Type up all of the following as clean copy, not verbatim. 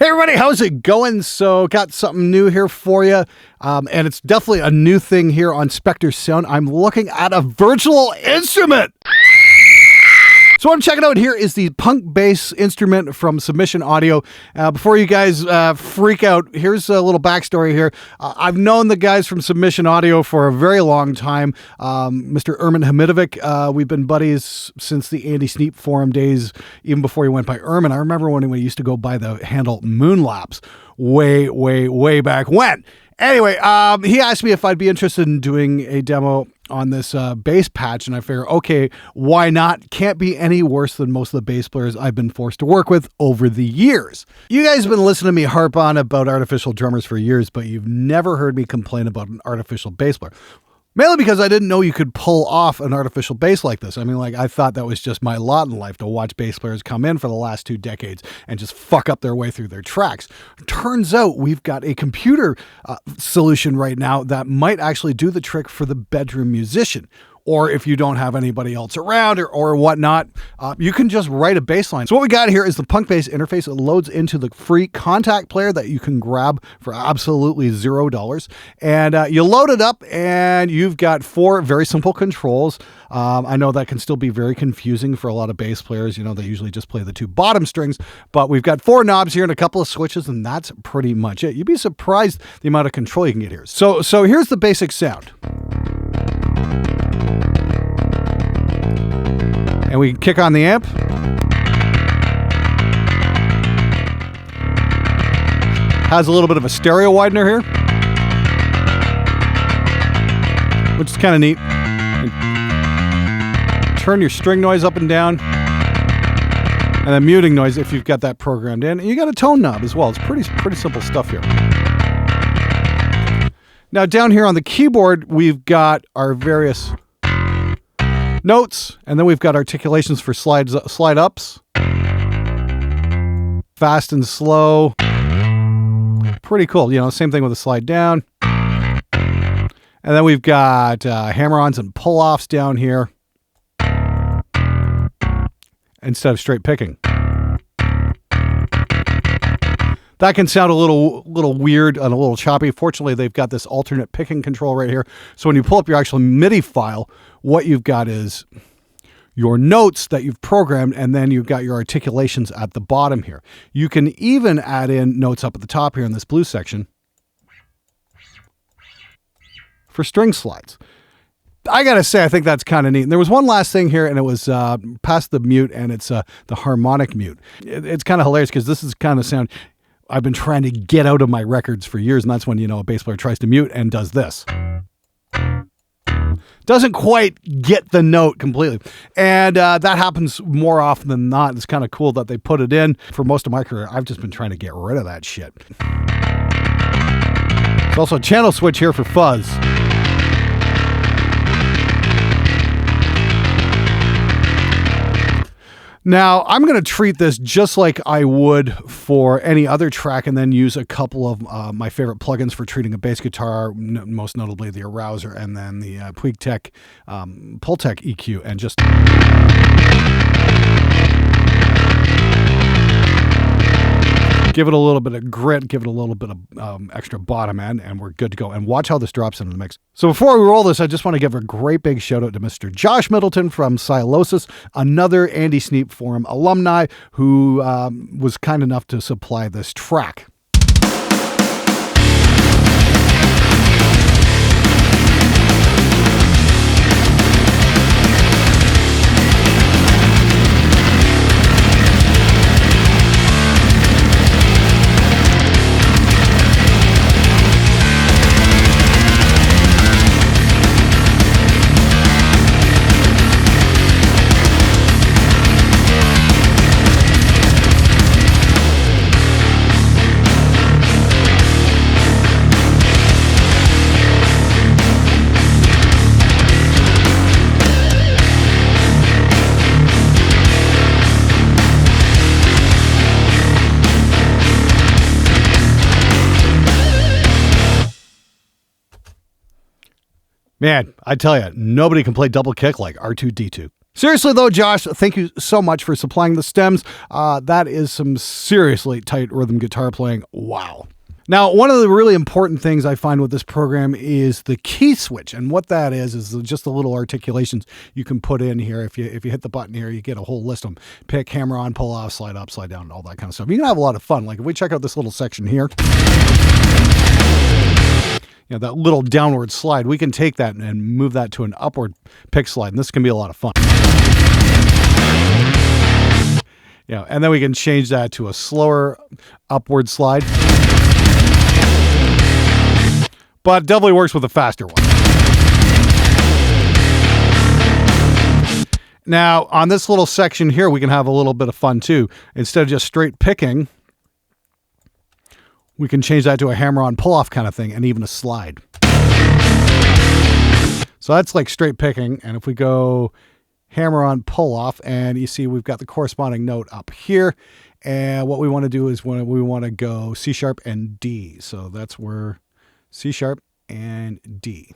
Hey everybody, how's it going? So got something new here for you, and it's definitely a new thing here on Spectre Sound. I'm looking at a virtual instrument. So what I'm checking out here is the PunkBass instrument from Submission Audio. Before you guys freak out, here's a little backstory here. I've known the guys from Submission Audio for a very long time. Mr. Ermin Hamidovic, we've been buddies since the Andy Sneap forum days, even before he went by Ermin. I remember when he used to go by the handle Moonlaps way back when. Anyway, he asked me if I'd be interested in doing a demo on this bass patch, and I figure, okay, why not? Can't be any worse than most of the bass players I've been forced to work with over the years. You guys have been listening to me harp on about artificial drummers for years, but you've never heard me complain about an artificial bass player. Mainly because I didn't know you could pull off an artificial bass like this. I mean, I thought that was just my lot in life to watch bass players come in for the last 2 decades and just fuck up their way through their tracks. Turns out we've got a computer solution right now that might actually do the trick for the bedroom musician. Or if you don't have anybody else around or whatnot, you can just write a bass line. So what we got here is the PunkBass interface. It loads into the free contact player that you can grab for absolutely $0. And you load it up and you've got 4 very simple controls. I know that can still be very confusing for a lot of bass players. You know, they usually just play the 2 bottom strings, but we've got 4 knobs here and a couple of switches, and that's pretty much it. You'd be surprised the amount of control you can get here. So here's the basic sound. And we can kick on the amp. Has a little bit of a stereo widener here, which is kind of neat. Turn your string noise up and down, and then muting noise if you've got that programmed in. And you got a tone knob as well. It's pretty simple stuff here. Now down here on the keyboard, we've got our various notes, and then we've got articulations for slide ups, fast and slow. Pretty cool. You know, same thing with a slide down. And then we've got hammer-ons and pull-offs down here instead of straight picking. That can sound a little weird and a little choppy. Fortunately, they've got this alternate picking control right here. So when you pull up your actual MIDI file, what you've got is your notes that you've programmed, and then you've got your articulations at the bottom here. You can even add in notes up at the top here in this blue section for string slides. I gotta say, I think that's kind of neat. And there was one last thing here, and it was past the mute, and it's the harmonic mute. It's kind of hilarious because this is kind of sound I've been trying to get out of my records for years, and that's when, you know, a bass player tries to mute and does this. Doesn't quite get the note completely. And that happens more often than not. It's kind of cool that they put it in. For most of my career, I've just been trying to get rid of that shit. There's also a channel switch here for fuzz. Now, I'm going to treat this just like I would for any other track, and then use a couple of my favorite plugins for treating a bass guitar, most notably the Arouser and then the PuigTech Pultec EQ, and just give it a little bit of grit, give it a little bit of extra bottom end, and we're good to go. And watch how this drops into the mix. So before we roll this, I just want to give a great big shout out to Mr. Josh Middleton from Silosis, another Andy Sneap Forum alumni who was kind enough to supply this track. Man, I tell you, nobody can play double kick like R2-D2. Seriously though, Josh, thank you so much for supplying the stems. That is some seriously tight rhythm guitar playing. Wow. Now, one of the really important things I find with this program is the key switch. And what that is just the little articulations you can put in here. If you hit the button here, you get a whole list of them. Pick, hammer on, pull off, slide up, slide down, all that kind of stuff. You can have a lot of fun. Like if we check out this little section here, you know, that little downward slide, we can take that and move that to an upward pick slide. And this can be a lot of fun. Yeah, and then we can change that to a slower upward slide. But definitely works with a faster one. Now, on this little section here, we can have a little bit of fun too. Instead of just straight picking, we can change that to a hammer-on pull-off kind of thing and even a slide. So that's like straight picking. And if we go hammer-on pull-off, and you see we've got the corresponding note up here. And what we want to do is we want to go C sharp and D. So that's where C sharp and D.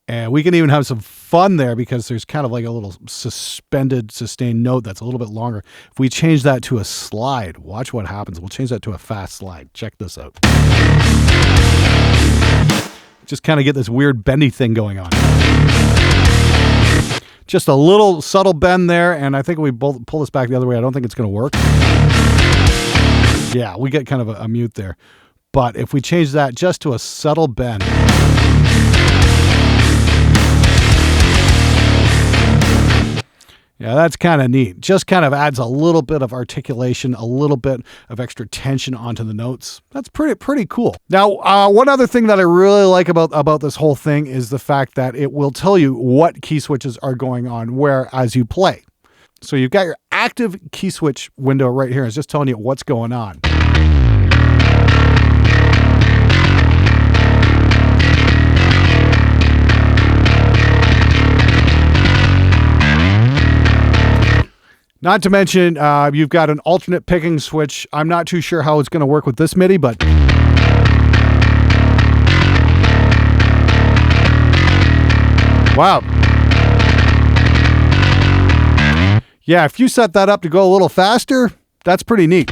And we can even have some fun there because there's kind of like a little suspended sustained note that's a little bit longer. If we change that to a slide, watch what happens. We'll change that to a fast slide. Check this out. Just kind of get this weird bendy thing going on. Just a little subtle bend there, and I think we both pull this back the other way. I don't think it's going to work. Yeah, we get kind of a mute there. But if we change that just to a subtle bend, yeah, that's kind of neat. Just kind of adds a little bit of articulation, a little bit of extra tension onto the notes. That's pretty cool. Now, one other thing that I really like about this whole thing is the fact that it will tell you what key switches are going on where as you play. So you've got your active key switch window right here. It's just telling you what's going on. Not to mention, you've got an alternate picking switch. I'm not too sure how it's going to work with this MIDI, but wow. Yeah, if you set that up to go a little faster, that's pretty neat.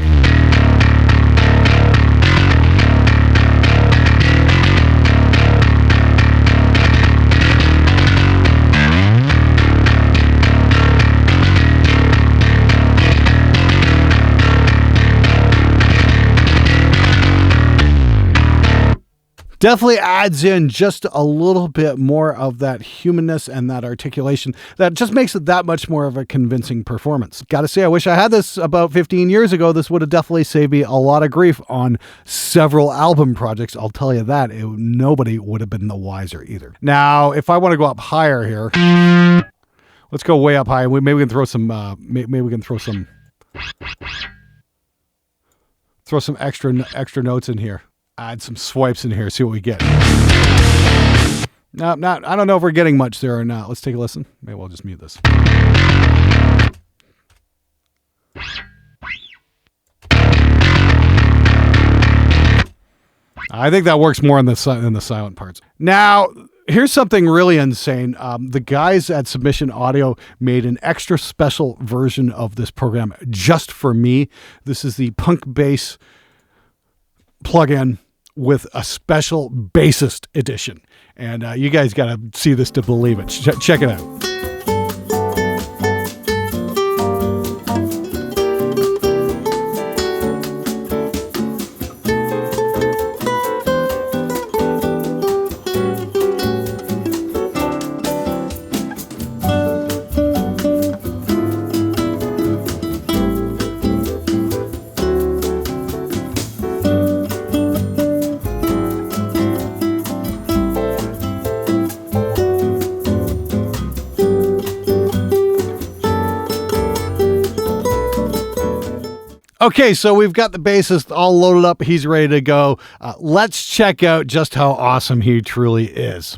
Definitely adds in just a little bit more of that humanness and that articulation that just makes it that much more of a convincing performance. Gotta say, I wish I had this about 15 years ago. This would have definitely saved me a lot of grief on several album projects. I'll tell you that. Nobody would have been the wiser either. Now, if I want to go up higher here, let's go way up high. Maybe we can throw some, maybe we can throw some extra notes in here. Add some swipes in here, see what we get. No, I don't know if we're getting much there or not. Let's take a listen. Maybe we'll just mute this. I think that works more in the silent parts. Now, here's something really insane. The guys at Submission Audio made an extra special version of this program just for me. This is the PunkBass plugin with a special bassist edition. And you guys got to see this to believe it. Check it out. Okay, so we've got the bassist all loaded up. He's ready to go. Let's check out just how awesome he truly is.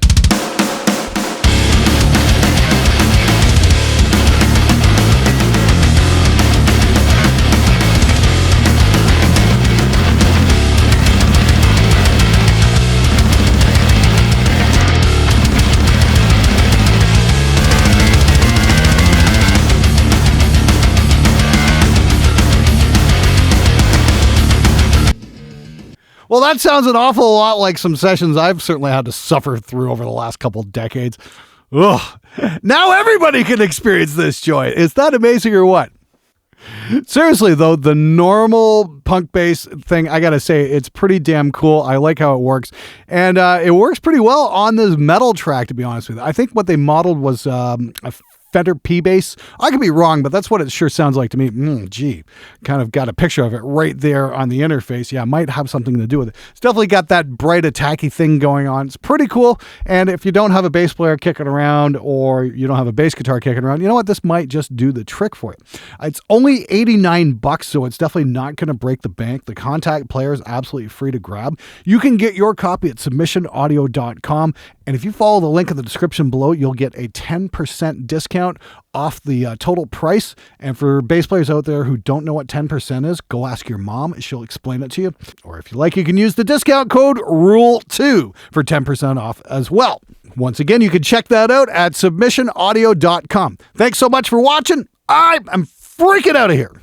Well, that sounds an awful lot like some sessions I've certainly had to suffer through over the last couple decades. Ugh. Now everybody can experience this joy. Is that amazing or what? Seriously, though, the normal punk bass thing, I gotta say, it's pretty damn cool. I like how it works. And it works pretty well on this metal track, to be honest with you. I think what they modeled was a Fender P-Bass. I could be wrong, but that's what it sure sounds like to me. Gee, kind of got a picture of it right there on the interface. Yeah, might have something to do with it. It's definitely got that bright, attacky thing going on. It's pretty cool. And if you don't have a bass player kicking around or you don't have a bass guitar kicking around, you know what? This might just do the trick for you. It's only $89, so it's definitely not going to break the bank. The contact player is absolutely free to grab. You can get your copy at submissionaudio.com. And if you follow the link in the description below, you'll get a 10% discount off the total price. And for bass players out there who don't know what 10% is, go ask your mom. She'll explain it to you. Or if you like, you can use the discount code RULE2 for 10% off as well. Once again, you can check that out at submissionaudio.com. Thanks so much for watching. I'm freaking out of here.